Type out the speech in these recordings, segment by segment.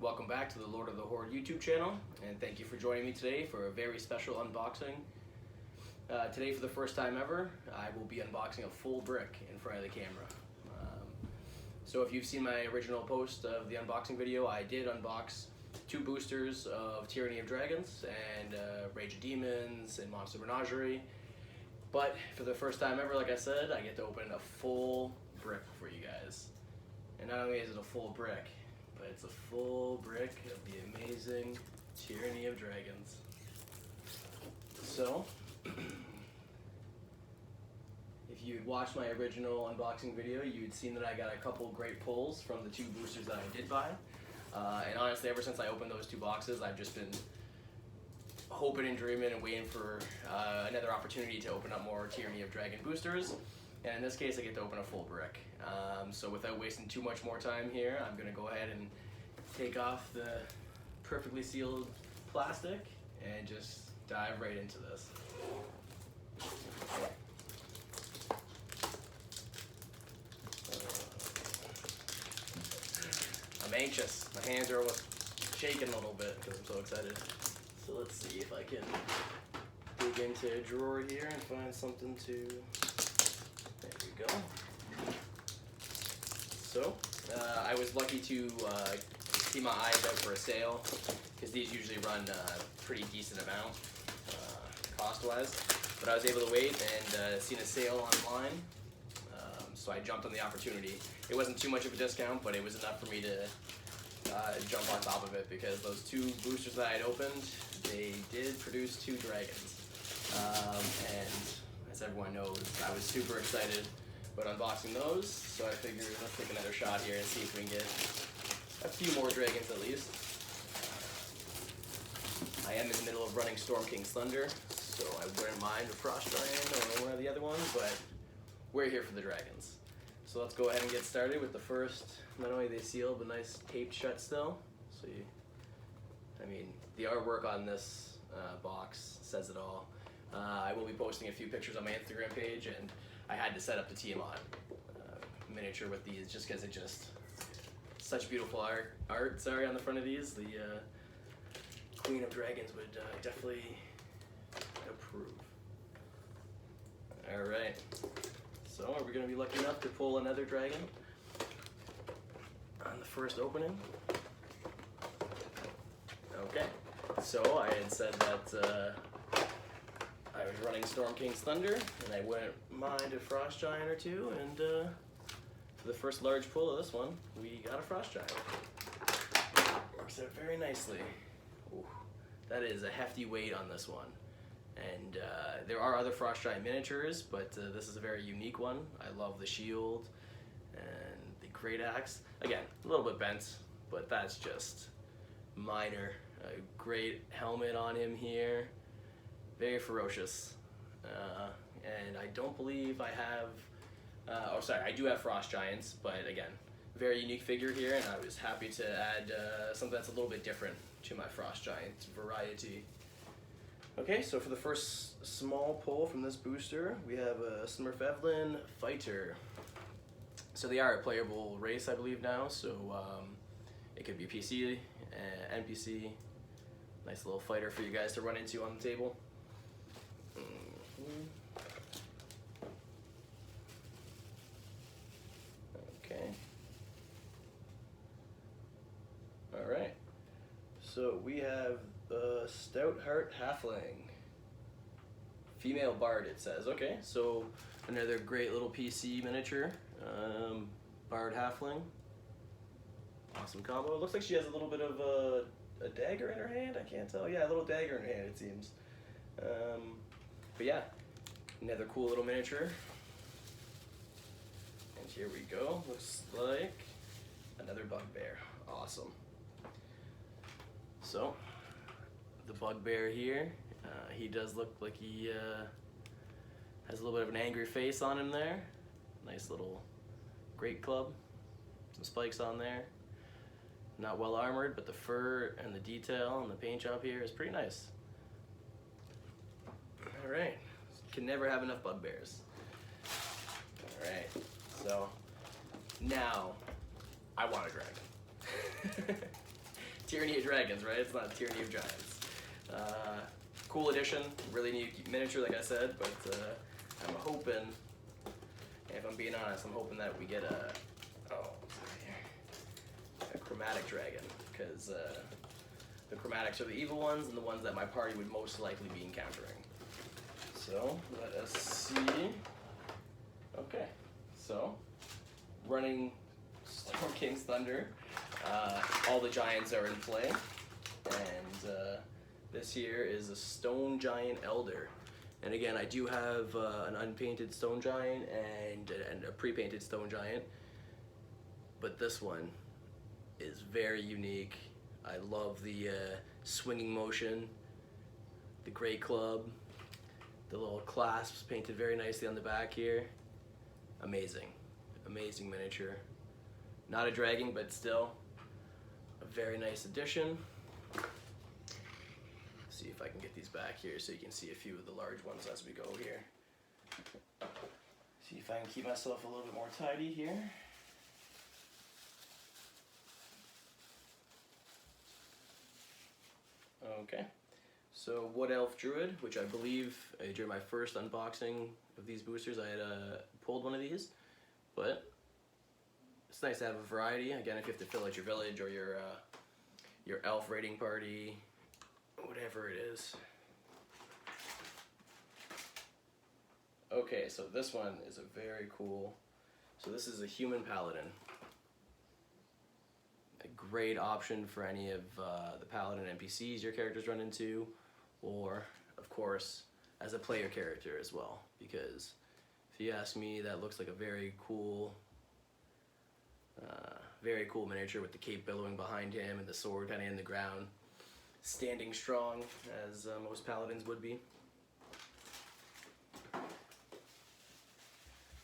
welcome back to the Lord of the Hoard YouTube channel, and thank you for joining me today for a very special unboxing. Today, for the first time ever, I will be unboxing a full brick in front of the camera. So if you've seen my original post of the unboxing video, I did unbox two boosters of Tyranny of Dragons and Rage of Demons and Monster Menagerie. But for the first time ever, like I said, I get to open a full brick for you guys. And not only is it a full brick, but it's a full brick of the amazing Tyranny of Dragons. So, if you'd watched my original unboxing video, you'd seen that I got a couple great pulls from the two boosters that I did buy. And honestly, ever since I opened those two boxes, I've just been hoping and dreaming and waiting for another opportunity to open up more Tyranny of Dragon boosters. And in this case, I get to open a full brick. So without wasting too much more time here, I'm going to go ahead and take off the perfectly sealed plastic and just dive right into this. I'm anxious. My hands are almost shaking a little bit because I'm so excited. So let's see if I can dig into a drawer here and find something to... There we go. So, I was lucky to see my eyes out for a sale, because these usually run a pretty decent amount, cost-wise. But I was able to wait and seen a sale online, so I jumped on the opportunity. It wasn't too much of a discount, but it was enough for me to jump on top of it, because those two boosters that I had opened, they did produce two dragons. And as everyone knows, I was super excited about unboxing those, so I figured let's take another shot here and see if we can get a few more dragons at least. I am in the middle of running Storm King's Thunder, so I wouldn't mind a Frost Giant or one of the other ones, but we're here for the dragons. So let's go ahead and get started with the first. Not only are they sealed, but nice taped shut still. So the artwork on this box says it all. I will be posting a few pictures on my Instagram page, and I had to set up the Tiamat miniature with these just because it just such beautiful art on the front of these. The Queen of Dragons would definitely approve. All right. So are we going to be lucky enough to pull another dragon on the first opening? Okay. So I had said that I was running Storm King's Thunder, and I wouldn't mind a Frost Giant or two, and for the first large pull of this one, we got a Frost Giant. Works out very nicely. Ooh, that is a hefty weight on this one. And there are other Frost Giant miniatures, but this is a very unique one. I love the shield and the great axe. Again, a little bit bent, but that's just minor. A great helmet on him here. Very ferocious, and I don't believe I have, I do have Frost Giants, but again, very unique figure here, and I was happy to add something that's a little bit different to my Frost Giant variety. Okay, so for the first small pull from this booster, we have a Smurfevlin Fighter. So they are a playable race, I believe, now, so it could be PC, NPC, nice little fighter for you guys to run into on the table. Okay. All right. So we have a Stoutheart Halfling. Female Bard, it says. Okay, so another great little PC miniature. Bard Halfling. Awesome combo. It looks like she has a little bit of a dagger in her hand. I can't tell. Yeah, a little dagger in her hand, it seems. But yeah, another cool little miniature. And here we go. Looks like another Bugbear. Awesome. So, the Bugbear here, he does look like he has a little bit of an angry face on him there. Nice little great club. Some spikes on there. Not well armored, but the fur and the detail and the paint job here is pretty nice. Alright, can never have enough Bugbears. Alright, so now I want a dragon. Tyranny of Dragons, right? It's not Tyranny of Giants. Cool addition, really neat miniature, like I said, but I'm hoping, if I'm being honest, I'm hoping that we get a chromatic dragon, because the chromatics are the evil ones and the ones that my party would most likely be encountering. So, let us see. Okay, so, running Storm King's Thunder, all the giants are in play, and this here is a Stone Giant Elder. And again, I do have an unpainted Stone Giant and a pre-painted Stone Giant, but this one is very unique. I love the swinging motion, the great club, the little clasps painted very nicely on the back here. Amazing, amazing miniature. Not a dragon, but still a very nice addition. See if I can get these back here so you can see a few of the large ones as we go here. See if I can keep myself a little bit more tidy here. Okay, so Wood Elf Druid, which I believe during my first unboxing of these boosters I had pulled one of these, but it's nice to have a variety. Again, if you have to fill out your village or your elf raiding party, whatever it is. Okay, so this one is a very cool, so this is a human paladin. A great option for any of the paladin NPCs your characters run into, or of course as a player character as well, because if you ask me, that looks like a very cool miniature with the cape billowing behind him and the sword kind of in the ground, standing strong as most paladins would be.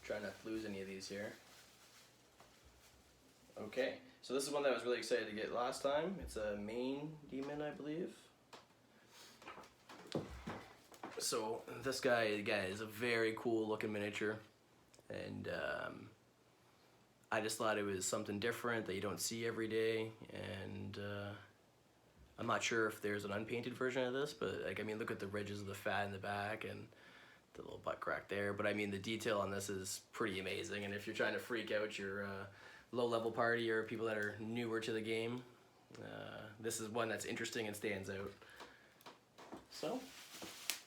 Try not to lose any of these here. Okay, so this is one that I was really excited to get last time. It's a main demon, I believe. So this guy, again, is a very cool looking miniature, and I just thought it was something different that you don't see every day, and I'm not sure if there's an unpainted version of this, but like, I mean, look at the ridges of the fat in the back and the little butt crack there, but I mean, the detail on this is pretty amazing, and if you're trying to freak out your low-level party or people that are newer to the game, this is one that's interesting and stands out. So,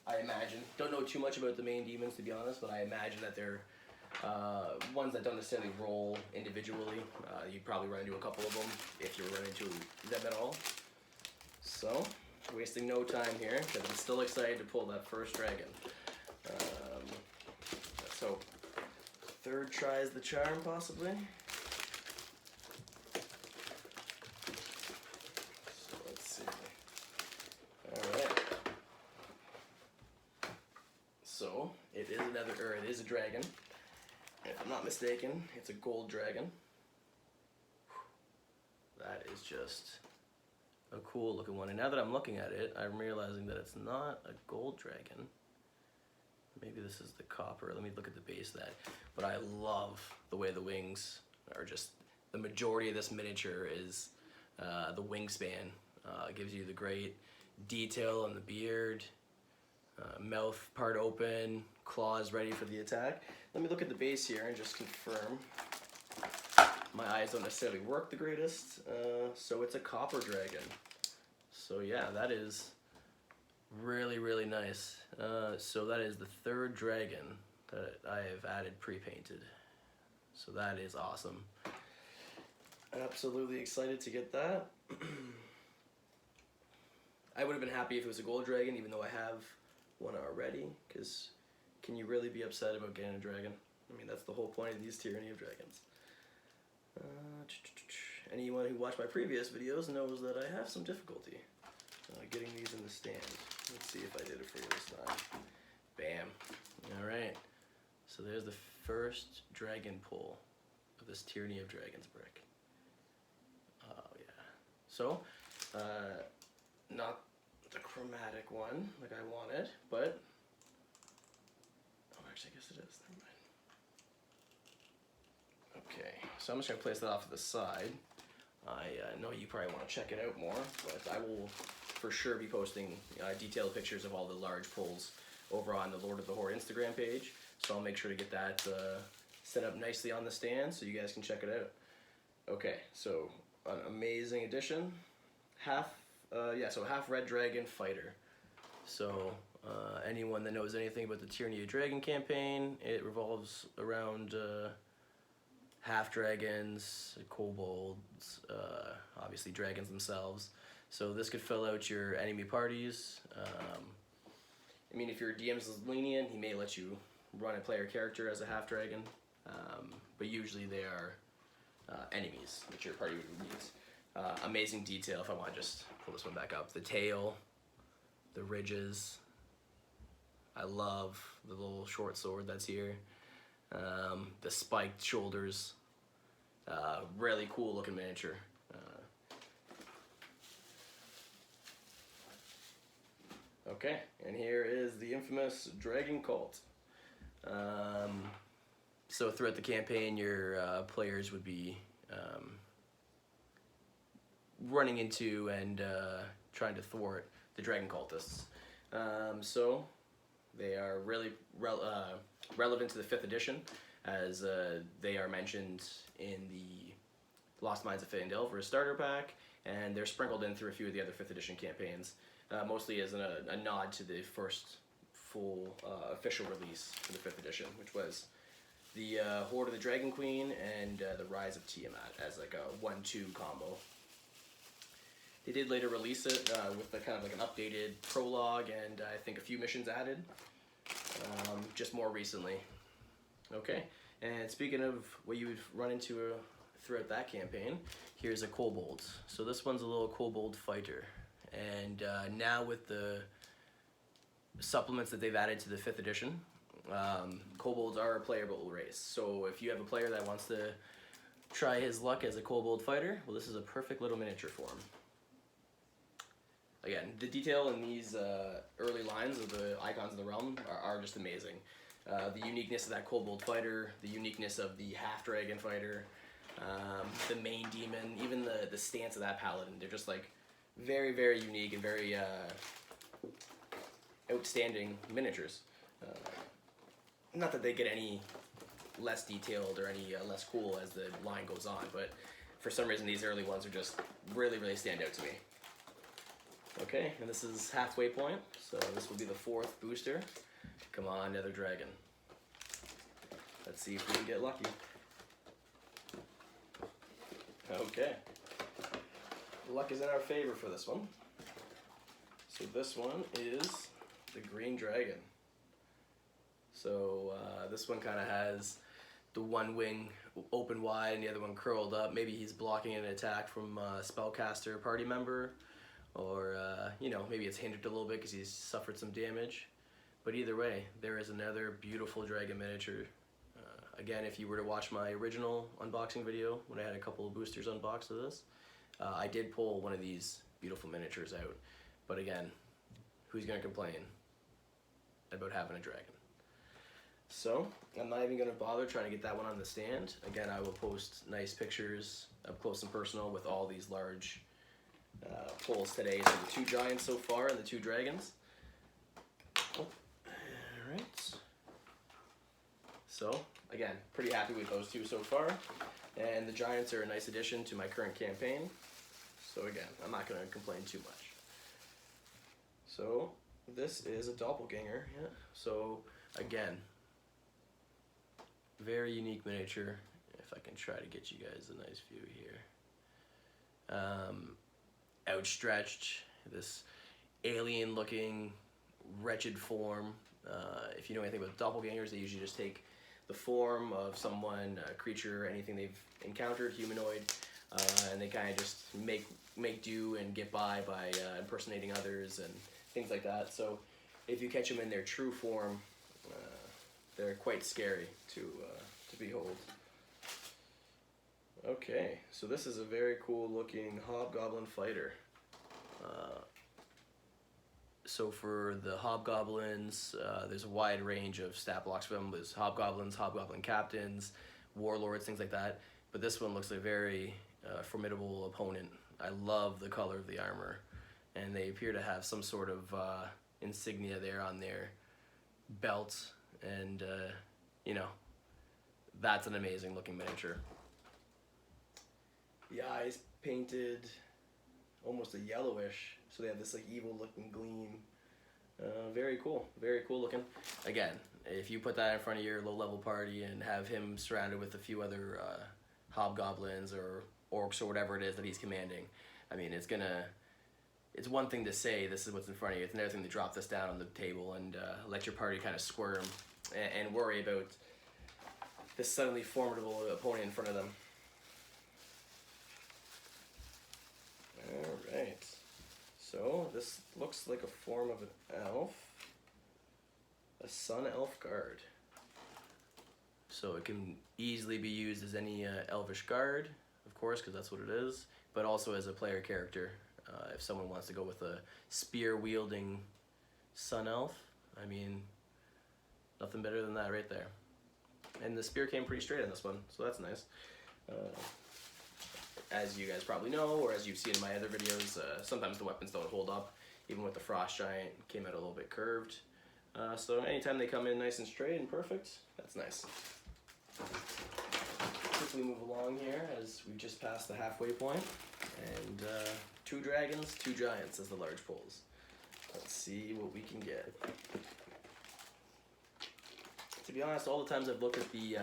I imagine, don't know too much about the main demons to be honest, but I imagine that they're ones that don't necessarily roll individually. You'd probably run into a couple of them if you run into them at all. So, wasting no time here, because I'm still excited to pull that first dragon. Let's hope third try is the charm, possibly. So let's see. Alright. So, it is a dragon. If I'm not mistaken, it's a gold dragon. That is just a cool looking one. And now that I'm looking at it, I'm realizing that it's not a gold dragon. Maybe this is the copper. Let me look at the base of that. But I love the way the wings are just, the majority of this miniature is the wingspan. It gives you the great detail on the beard, mouth part open, claws ready for the attack. Let me look at the base here and just confirm. My eyes don't necessarily work the greatest, so it's a copper dragon. So yeah, that is really, really nice. So that is the third dragon that I have added pre-painted. So that is awesome. Absolutely excited to get that. I would have been happy if it was a gold dragon, even though I have one already, because can you really be upset about getting a dragon? I mean, that's the whole point of these Tyranny of Dragons. Anyone who watched my previous videos knows that I have some difficulty getting these in the stand. Let's see if I did it for you this time. Bam. Alright. So there's the first dragon pull of this Tyranny of Dragons brick. Oh yeah. So, not the chromatic one like I wanted, but actually, I guess it is. Never mind. Okay, so I'm just going to place that off to the side. I know you probably want to check it out more, but I will for sure be posting detailed pictures of all the large pulls over on the Lord of the Hoard Instagram page. So I'll make sure to get that set up nicely on the stand so you guys can check it out. Okay, so an amazing addition. Half Red Dragon Fighter. So anyone that knows anything about the Tyranny of Dragon campaign, it revolves around half dragons, kobolds, obviously dragons themselves. So this could fill out your enemy parties. I mean, if your DM's lenient, he may let you run a player character as a half dragon, but usually they are enemies that your party would meet. Amazing detail. If I want to just pull this one back up, the tail, the ridges. I love the little short sword that's here. The spiked shoulders. Really cool looking miniature. Okay, and here is the infamous Dragon Cult. So throughout the campaign, your players would be running into and trying to thwart the Dragon Cultists. So they are really relevant to the 5th edition, as they are mentioned in the Lost Mines of Faendel for a starter pack, and they're sprinkled in through a few of the other 5th edition campaigns, mostly as a nod to the first full official release for the 5th edition, which was the Hoard of the Dragon Queen and the Rise of Tiamat as like a 1-2 combo. They did later release it with a kind of like an updated prologue and I think a few missions added, just more recently. Okay, and speaking of what you would run into throughout that campaign, here's a kobold. So this one's a little kobold fighter, and now with the supplements that they've added to the 5th edition, kobolds are a playable race. So if you have a player that wants to try his luck as a kobold fighter, well, this is a perfect little miniature for him. Again, the detail in these early lines of the Icons of the Realm are just amazing. The uniqueness of that kobold fighter, the uniqueness of the half-dragon fighter, the main demon, even the stance of that paladin, they're just like very, very unique and very outstanding miniatures. Not that they get any less detailed or any less cool as the line goes on, but for some reason these early ones are just really, really stand out to me. Okay, and this is halfway point, so this will be the 4th booster. Come on, Nether Dragon. Let's see if we can get lucky. Okay. Luck is in our favor for this one. So this one is the Green Dragon. So this one kind of has the one wing open wide and the other one curled up. Maybe he's blocking an attack from a spellcaster party member, or you know, maybe it's hindered a little bit because he's suffered some damage. But either way, there is another beautiful dragon miniature. Again, if you were to watch my original unboxing video when I had a couple of boosters unboxed of this, I did pull one of these beautiful miniatures out. But again, who's going to complain about having a dragon? So I'm not even going to bother trying to get that one on the stand. Again, I will post nice pictures up close and personal with all these large pulls today. So the 2 giants so far and the 2 dragons. Alright. So again, pretty happy with those 2 so far. And the giants are a nice addition to my current campaign. So again, I'm not going to complain too much. So this is a doppelganger. Yeah. So again, very unique miniature. If I can try to get you guys a nice view here. Outstretched, this alien looking wretched form. If you know anything about doppelgangers, they usually just take the form of someone, a creature, anything they've encountered, humanoid, and they kind of just make do and get by impersonating others and things like that. So if you catch them in their true form, they're quite scary to behold. Okay, so this is a very cool looking hobgoblin fighter. So for the hobgoblins, there's a wide range of stat blocks for them. There's hobgoblins, hobgoblin captains, warlords, things like that. But this one looks like very formidable opponent. I love the color of the armor, and they appear to have some sort of insignia there on their belt, and you know, that's an amazing looking miniature. The eyes painted almost a yellowish, so they have this like evil looking gleam. Very cool looking. Again, if you put that in front of your low level party and have him surrounded with a few other hobgoblins or orcs or whatever it is that he's commanding, I mean, it's one thing to say this is what's in front of you. It's another thing to drop this down on the table and let your party kind of squirm and worry about this suddenly formidable opponent in front of them. Alright, so this looks like a form of an elf, a sun elf guard. So it can easily be used as any elvish guard, of course, because that's what it is, but also as a player character. If someone wants to go with a spear-wielding sun elf, I mean, nothing better than that right there. And the spear came pretty straight on this one, so that's nice. As you guys probably know, or as you've seen in my other videos, sometimes the weapons don't hold up. Even with the Frost Giant, came out a little bit curved. So anytime they come in nice and straight and perfect, that's nice. Quickly move along here as we just passed the halfway point. And 2 dragons, 2 giants as the large pulls. Let's see what we can get. To be honest, all the times I've looked at the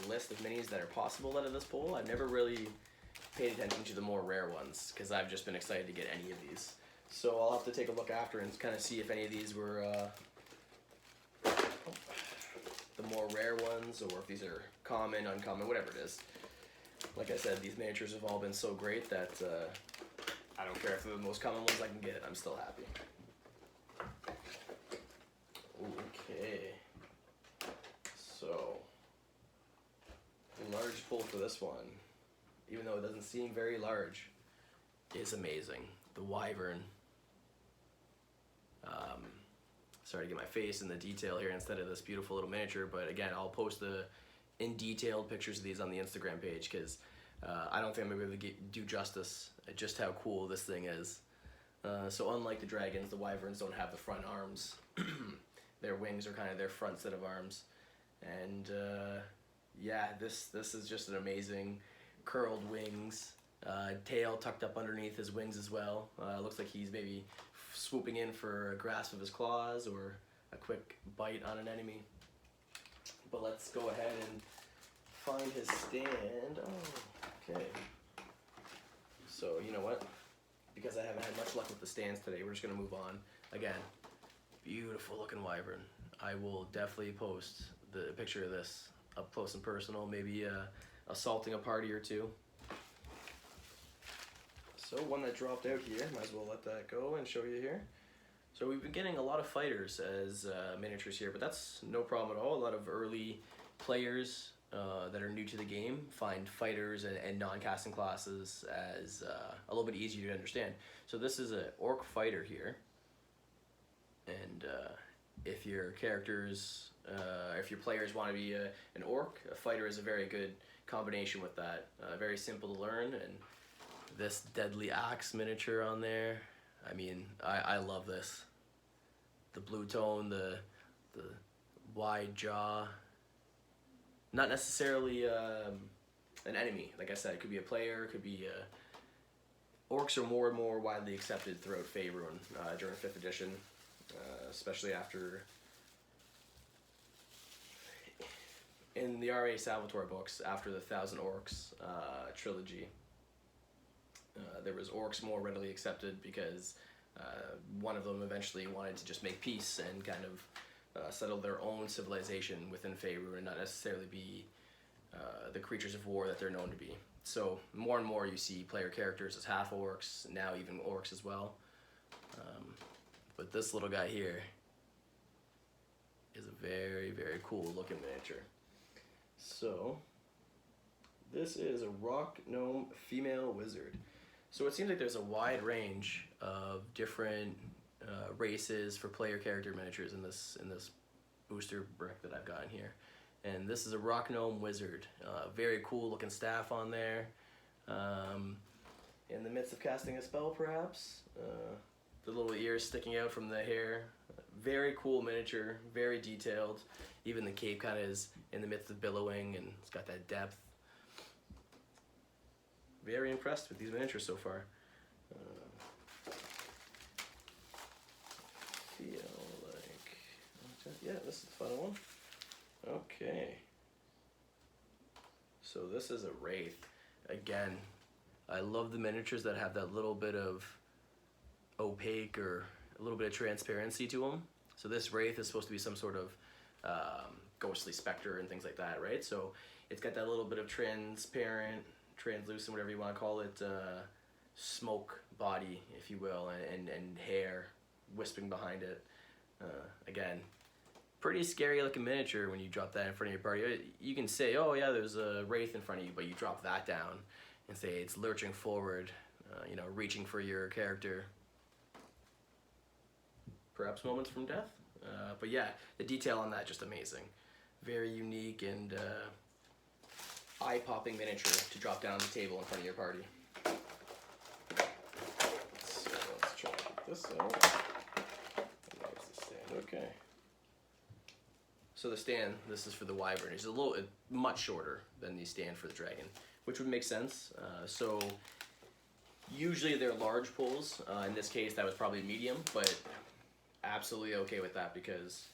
list of minis that are possible out of this pull, I've never really paid attention to the more rare ones, because I've just been excited to get any of these. So I'll have to take a look after and kind of see if any of these were the more rare ones, or if these are common, uncommon, whatever it is. Like I said, these miniatures have all been so great that I don't care if they're the most common ones I can get, I'm still happy. Okay. So, the large pull for this one, even though it doesn't seem very large, is amazing. The Wyvern. Sorry to get my face in the detail here instead of this beautiful little miniature, but again, I'll post the in detailed pictures of these on the Instagram page, because I don't think I'm going to be able to do justice at just how cool this thing is. So unlike the dragons, the wyverns don't have the front arms. Their wings are kind of their front set of arms. And yeah, this is just an amazing curled wings, tail tucked up underneath his wings as well. Looks like he's maybe swooping in for a grasp of his claws or a quick bite on an enemy. But let's go ahead and find his stand. Oh, okay. So, you know what? Because I haven't had much luck with the stands today, we're just going to move on. Again, beautiful looking wyvern. I will definitely post the picture of this up close and personal, maybe assaulting a party or two. So one that dropped out here, might as well let that go and show you here. So we've been getting a lot of fighters as miniatures here, but that's no problem at all. A lot of early players that are new to the game find fighters and non-casting classes as a little bit easier to understand. So this is an orc fighter here, and if your characters, if your players want to be an orc, a fighter is a very good combination with that. Very simple to learn, and this deadly axe miniature on there. I mean, I love this. The blue tone, the wide jaw. Not necessarily an enemy. Like I said, it could be a player, it could be orcs are more and more widely accepted throughout Faerun during 5th edition, especially after in the R.A. Salvatore books, after the Thousand Orcs trilogy. There was orcs more readily accepted because one of them eventually wanted to just make peace and kind of settle their own civilization within Faerun and not necessarily be the creatures of war that they're known to be. So more and more you see player characters as half orcs, now even orcs as well. But this little guy here is a very, very cool looking miniature. So this is a rock gnome female wizard. So it seems like there's a wide range of different races for player character miniatures in this booster brick that I've got in here. And this is a rock gnome wizard. Very cool looking staff on there. In the midst of casting a spell, perhaps. The little ears sticking out from the hair. Very cool miniature, very detailed. Even the cape kind of is in the midst of billowing, and it's got that depth. Very impressed with these miniatures so far. Feel like, yeah, this is the final one. Okay. So this is a Wraith. Again, I love the miniatures that have that little bit of opaque or a little bit of transparency to them. So this Wraith is supposed to be some sort of ghostly specter and things like that, right? So it's got that little bit of transparent, translucent, whatever you want to call it, smoke body, if you will, and hair wisping behind it. Again, pretty scary looking miniature when you drop that in front of your party. You can say, oh yeah, there's a Wraith in front of you, but you drop that down and say it's lurching forward, you know, reaching for your character. Perhaps moments from death. But yeah, the detail on that, just amazing. Very unique and eye-popping miniature to drop down on the table in front of your party. So let's try to get this out. There's the stand, okay. So the stand, this is for the Wyvern. It's much shorter than the stand for the Dragon, which would make sense. So usually they're large pulls. In this case, that was probably medium, but absolutely okay with that because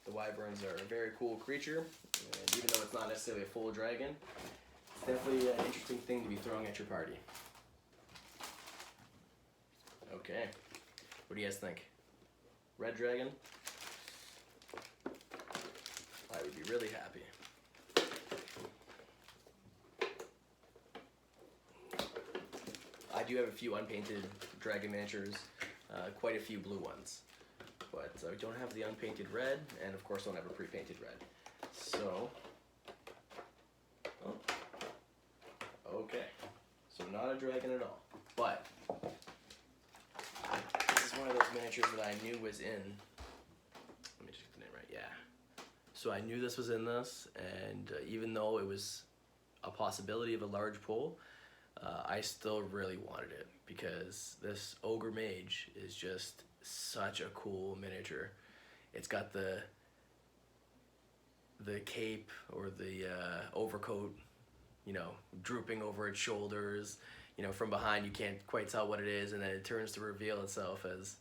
the Wyverns are a very cool creature, and even though it's not necessarily a full dragon, it's definitely an interesting thing to be throwing at your party. Okay, what do you guys think? Red dragon? I would be really happy. I do have a few unpainted dragon miniatures, quite a few blue ones. But we don't have the unpainted red, and of course don't have a pre-painted red. So, oh, okay. So not a dragon at all. But, this is one of those miniatures that I knew was in, let me just get the name right, yeah. So I knew this was in this, and even though it was a possibility of a large pull, I still really wanted it because this Ogre Mage is just such a cool miniature. It's got the cape or the overcoat, you know, drooping over its shoulders. You know, from behind you can't quite tell what it is, and then it turns to reveal itself as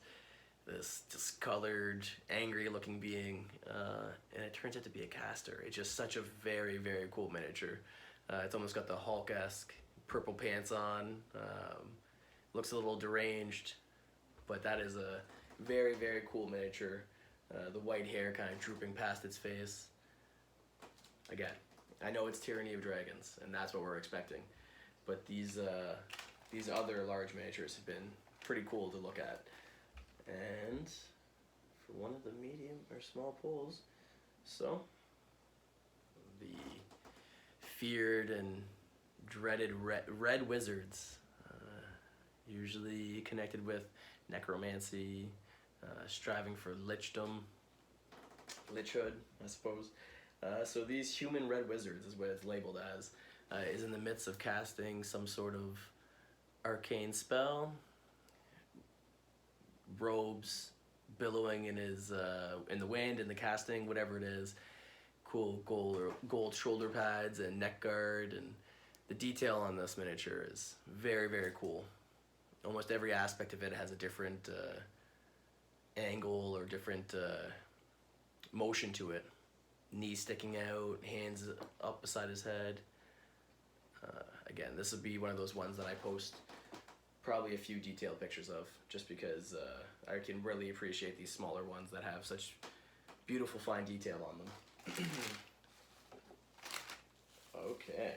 this discolored, angry-looking being, and it turns out to be a caster. It's just such a very, very cool miniature. It's almost got the Hulk-esque purple pants on. Looks a little deranged, but that is a very, very cool miniature. The white hair kind of drooping past its face. Again, I know it's Tyranny of Dragons, and that's what we're expecting. But these other large miniatures have been pretty cool to look at. And for one of the medium or small pulls, so the feared and dreaded red wizards, usually connected with necromancy, striving for lichhood, I suppose. So these human red wizards is what it's labeled as, is in the midst of casting some sort of arcane spell, robes billowing in his in the wind, in the casting, whatever it is. Cool gold shoulder pads and neck guard, and the detail on this miniature is very, very cool. Almost every aspect of it has a different angle or different motion to it. Knees sticking out, hands up beside his head. Again, this would be one of those ones that I post probably a few detailed pictures of, just because I can really appreciate these smaller ones that have such beautiful fine detail on them. Okay,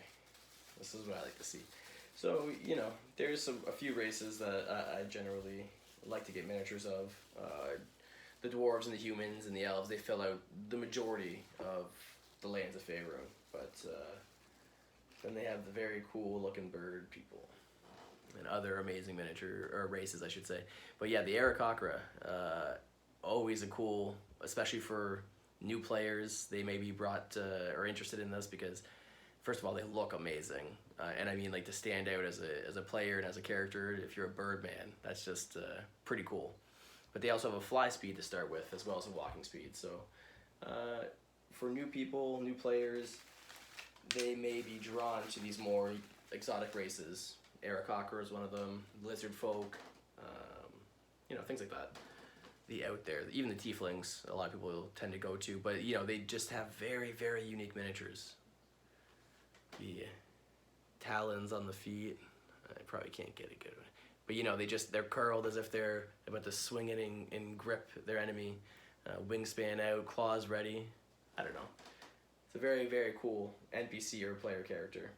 this is what I like to see. So, you know, there's a few races that I generally like to get miniatures of. The dwarves and the humans and the elves, they fill out the majority of the lands of Faerun. But then they have the very cool looking bird people and other amazing miniature, or races I should say. But yeah, the Aarakocra, always a cool, especially for new players. They may be brought or interested in this because, first of all, they look amazing. And I mean, like, to stand out as a player and as a character, if you're a Birdman, that's just pretty cool. But they also have a fly speed to start with, as well as a walking speed. So for new people, new players, they may be drawn to these more exotic races. Aarakocra is one of them, lizard folk, you know, things like that. The out there, even the tieflings, a lot of people tend to go to, but you know, they just have very, very unique miniatures. The talons on the feet, I probably can't get a good one, but you know, they're curled as if they're about to swing it and grip their enemy. Wingspan out, claws ready. I don't know. It's a very, very cool NPC or player character.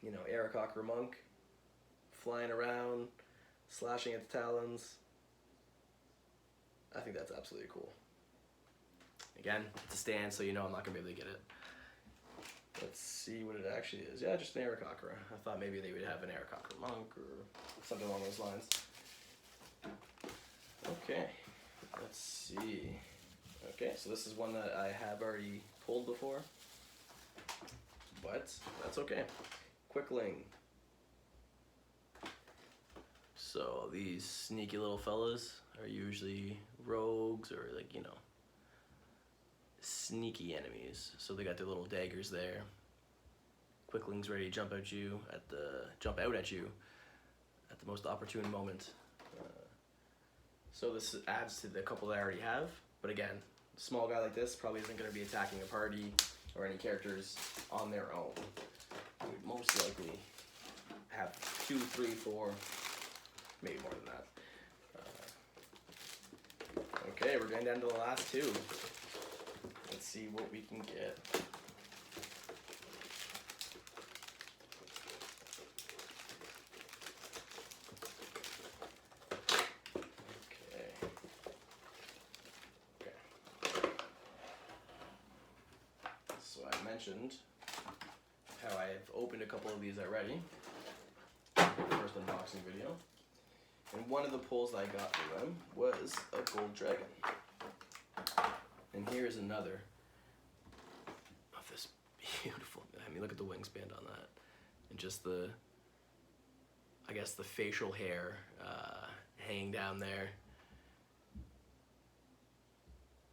You know, Aarakocra monk, flying around, slashing at the talons. I think that's absolutely cool. Again, it's a stand, so you know I'm not going to be able to get it. Let's see what it actually is. Yeah, just an Aarakocra. I thought maybe they would have an Aarakocra monk or something along those lines. Okay, let's see. Okay, so this is one that I have already pulled before, but that's okay. Quickling. So these sneaky little fellas are usually rogues or, like, you know, sneaky enemies. So they got their little daggers there. Quickling's ready to jump out at you at the most opportune moment. So this adds to the couple that I already have. But again, a small guy like this probably isn't going to be attacking a party or any characters on their own. They would most likely have 2, 3, 4, maybe more than that. Okay, we're going down to the last two. Let's see what we can get. So I mentioned how I've opened a couple of these already. First unboxing video. And one of the pulls I got for them was a gold dragon. And here's another of this beautiful, I mean, look at the wingspan on that. And just the, I guess, the facial hair hanging down there.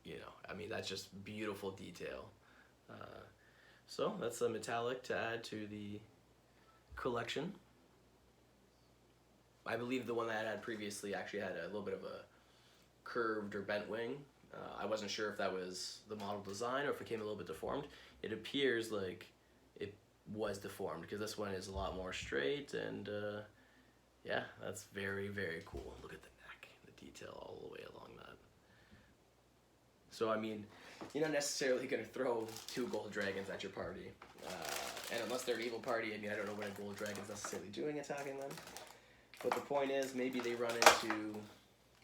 You know, I mean, that's just beautiful detail. So that's a metallic to add to the collection. I believe the one that I had previously actually had a little bit of a curved or bent wing. I wasn't sure if that was the model design or if it came a little bit deformed. It appears like it was deformed because this one is a lot more straight, and yeah, that's very, very cool. Look at the neck, the detail all the way along that. So I mean, you're not necessarily going to throw 2 gold dragons at your party. And unless they're an evil party, I mean, I don't know what a gold dragon's necessarily doing attacking them. But the point is, maybe they run into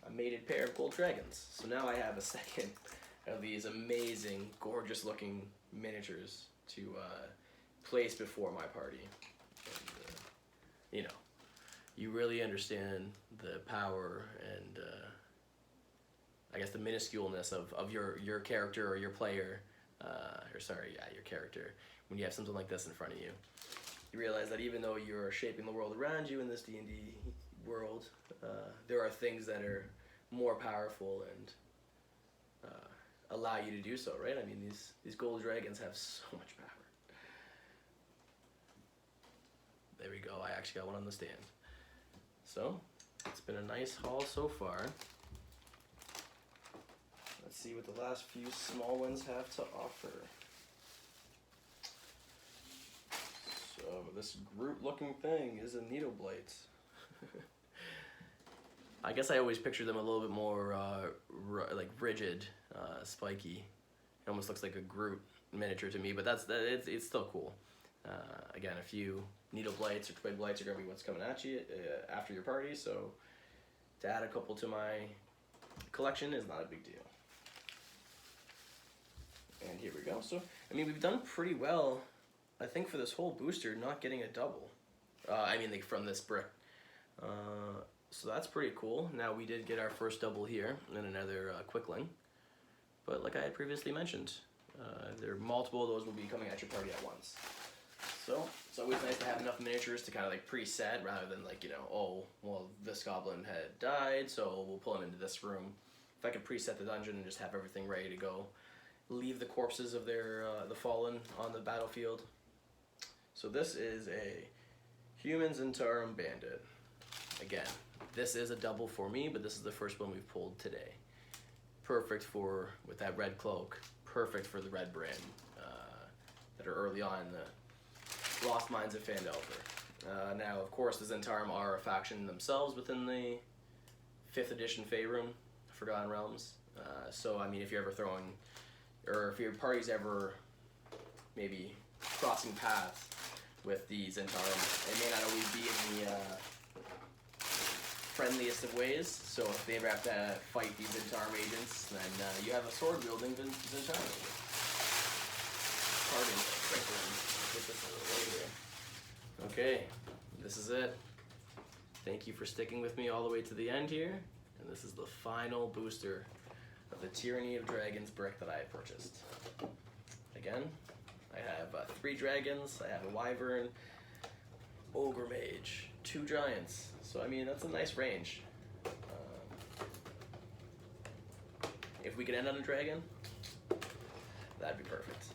a mated pair of gold dragons. So now I have a second of these amazing, gorgeous looking miniatures to place before my party. And, you know, you really understand the power and I guess the minusculeness of your character or your player, your character, when you have something like this in front of you. You realize that even though you're shaping the world around you in this D&D world, there are things that are more powerful and allow you to do so, right? I mean, these gold dragons have so much power. There we go, I actually got one on the stand. So, it's been a nice haul so far. Let's see what the last few small ones have to offer. So this Groot-looking thing is a needle blight. I guess I always picture them a little bit more like rigid, spiky. It almost looks like a Groot miniature to me, but it's still cool. Again, a few needle blights or twig blights are going to be what's coming at you after your party, so to add a couple to my collection is not a big deal. And here we go. So, I mean, we've done pretty well, I think, for this whole booster, not getting a double. I mean, like, from this brick. So that's pretty cool. Now, we did get our first double here, and another quickling. But like I had previously mentioned, there are multiple of those will be coming at your party at once. So it's always nice to have enough miniatures to kind of like preset rather than like, you know, oh, well, this goblin had died, so we'll pull him into this room. If I could preset the dungeon and just have everything ready to go, leave the corpses of their the fallen on the battlefield. So this is a Humans in Tarum Bandit. Again, this is a double for me, but this is the first one we've pulled today. Perfect for, with that red cloak, perfect for the red brand that are early on in the Lost Mines of Phandelver. Now, of course, the Zentarum are a faction themselves within the 5th edition Faerun, Forgotten Realms. So, I mean, if you're ever throwing, or if your party's ever maybe crossing paths with the Zentarum, it may not always be in the friendliest of ways. So if they ever have to fight these Zentarum agents, then you have a sword-wielding Zentarum agent. Pardon, get this out of the way here. Okay, this is it. Thank you for sticking with me all the way to the end here. And this is the final booster of the Tyranny of Dragons brick that I purchased. Again, I have 3 dragons, I have a wyvern, ogre mage, 2 giants. So I mean, that's a nice range. If we could end on a dragon, that'd be perfect.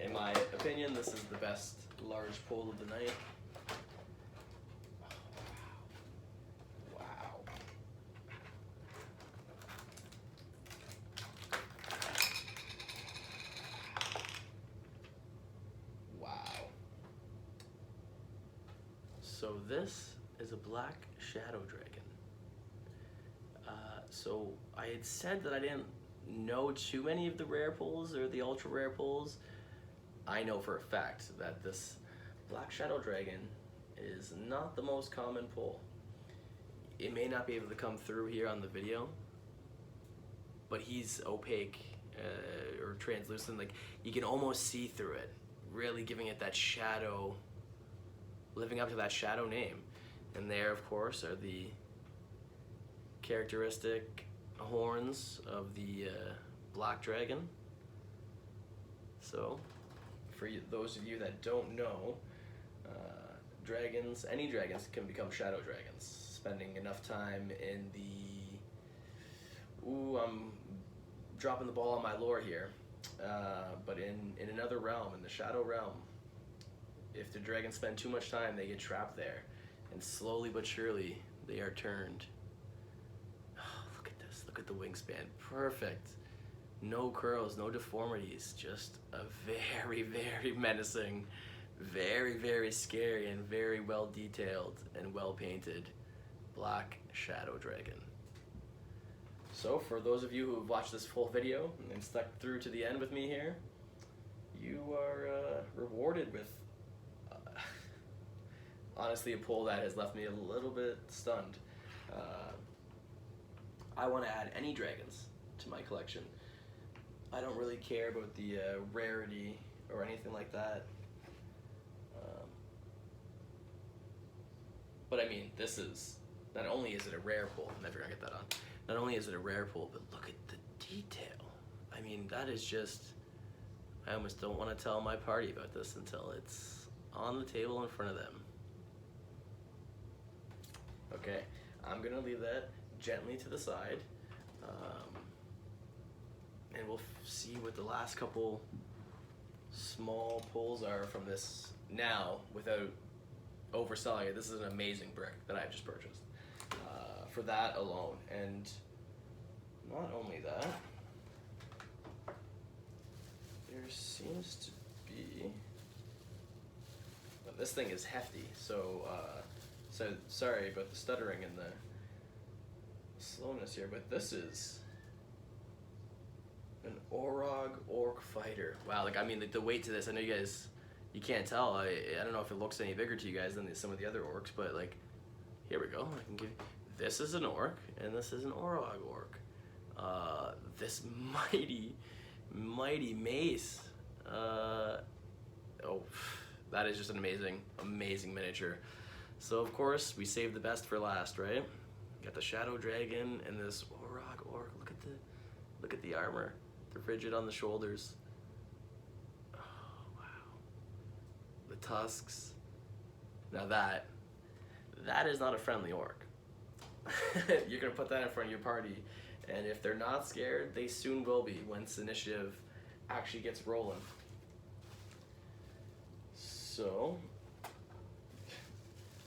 In my opinion, this is the best large pull of the night. Wow. Wow. So this is a black shadow dragon. So I had said that I didn't know too many of the rare pulls or the ultra rare pulls. I know for a fact that this black shadow dragon is not the most common pull. It may not be able to come through here on the video, but he's opaque or translucent. Like, you can almost see through it, really giving it that shadow, living up to that shadow name. And there, of course, are the characteristic horns of the black dragon. So, for those of you that don't know, dragons, any dragons can become shadow dragons, spending enough time in the, I'm dropping the ball on my lore here, but in another realm, in the shadow realm, if the dragons spend too much time, they get trapped there, and slowly but surely, they are turned. Oh, look at this, look at the wingspan, perfect. No curls, no deformities, just a very, very menacing, very, very scary, and very well detailed and well painted black shadow dragon. So for those of you who have watched this full video and stuck through to the end with me here, you are rewarded with honestly a pull that has left me a little bit stunned. I want to add any dragons to my collection. I don't really care about the rarity or anything like that. But I mean, this is, not only is it a rare pull, I'm never gonna get that on, not only is it a rare pull, but look at the detail. I mean, that is just, I almost don't want to tell my party about this until it's on the table in front of them. Okay, I'm gonna leave that gently to the side. And we'll see what the last couple small pulls are from this now without overselling it. This is an amazing brick that I've just purchased for that alone. And not only that, there seems to be, well, this thing is hefty, so sorry about the stuttering and the slowness here, but this is an Orog Orc Fighter. Wow, like, I mean, like, the weight to this, I know you guys, you can't tell. I don't know if it looks any bigger to you guys than some of the other orcs, but like, here we go. I can give you, this is an orc, and this is an Orog Orc. This mighty, mighty mace. Oh, that is just an amazing, amazing miniature. So of course, we saved the best for last, right? Got the Shadow Dragon and this Orog Orc. Look at the armor. The rigid on the shoulders. Oh wow. The tusks. Now that is not a friendly orc. You're gonna put that in front of your party, and if they're not scared, they soon will be once initiative actually gets rolling. So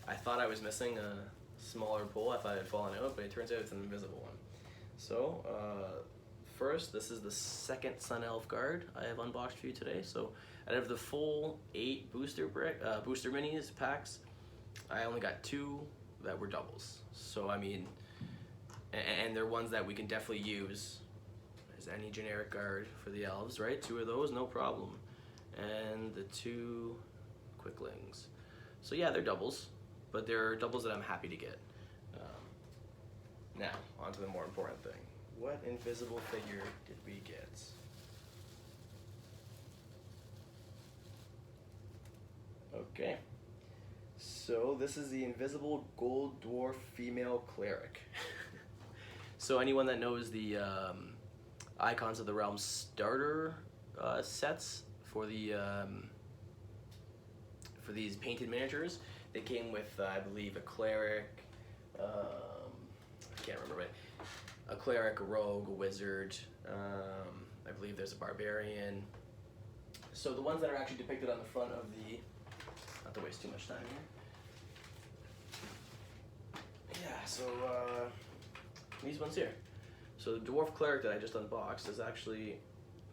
I thought I was missing a smaller pull. I thought it had fallen out, but it turns out it's an invisible one. So first, this is the second Sun Elf Guard I have unboxed for you today. So out of the full 8 booster minis packs, I only got 2 that were doubles. So I mean, and they're ones that we can definitely use as any generic guard for the elves, right? 2 of those, no problem. And the 2 quicklings. So yeah, they're doubles, but they're doubles that I'm happy to get. Now, on to the more important thing. What invisible figure did we get? Okay. So this is the invisible gold dwarf female cleric. So anyone that knows the Icons of the Realm starter sets for the for these painted miniatures, they came with I believe a cleric. I can't remember, but a cleric, a rogue, a wizard. I believe there's a barbarian. So the ones that are actually depicted on the front of the, not to waste too much time here. Yeah, so these ones here. So the dwarf cleric that I just unboxed is actually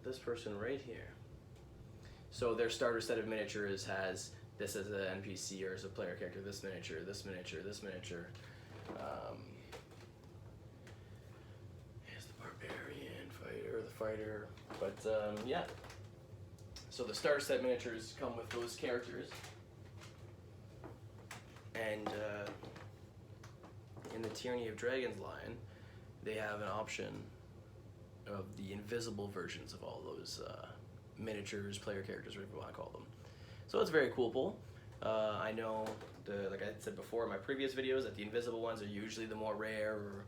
this person right here. So their starter set of miniatures has this as an NPC or as a player character, this miniature, this miniature, this miniature. Here's the barbarian fighter, the fighter. But yeah. So the starter set miniatures come with those characters. And in the Tyranny of Dragons line, they have an option of the invisible versions of all those miniatures, player characters, whatever you want to call them. So it's a very cool pull. I know, like I said before in my previous videos, that the invisible ones are usually the more rare or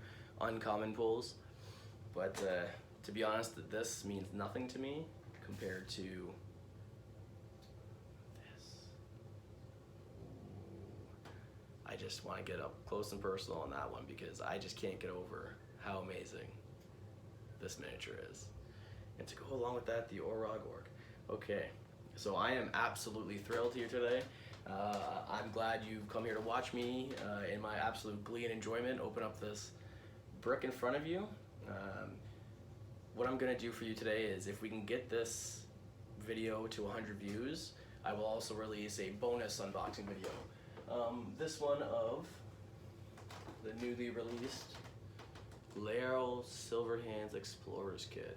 uncommon pulls. But to be honest, this means nothing to me compared to this. I just want to get up close and personal on that one because I just can't get over how amazing this miniature is. And to go along with that, the Orog Orc. Okay, so I am absolutely thrilled here today. I'm glad you've come here to watch me in my absolute glee and enjoyment open up this brick in front of you. What I'm gonna do for you today is, if we can get this video to 100 views, I will also release a bonus unboxing video. This one of the newly released Laeral Silverhands Explorer's Kit.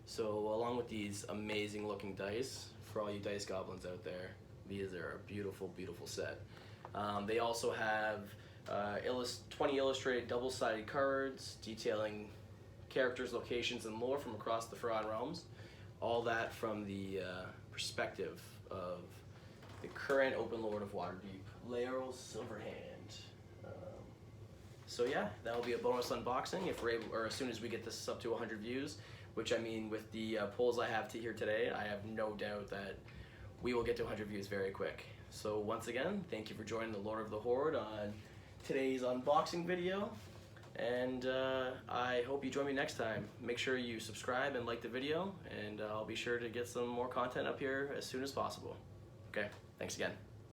So along with these amazing looking dice, for all you dice goblins out there, these are a beautiful, beautiful set. They also have 20 illustrated double-sided cards detailing characters, locations, and lore from across the Forgotten Realms. All that from the perspective of the current Open Lord of Waterdeep, Laeral Silverhand. So yeah, that will be a bonus unboxing if we're able, or as soon as we get this up to 100 views. Which, I mean, with the polls I have here today, I have no doubt that we will get to 100 views very quick. So once again, thank you for joining the Lord of the Hoard on today's unboxing video. And I hope you join me next time. Make sure you subscribe and like the video, and I'll be sure to get some more content up here as soon as possible. Okay, thanks again.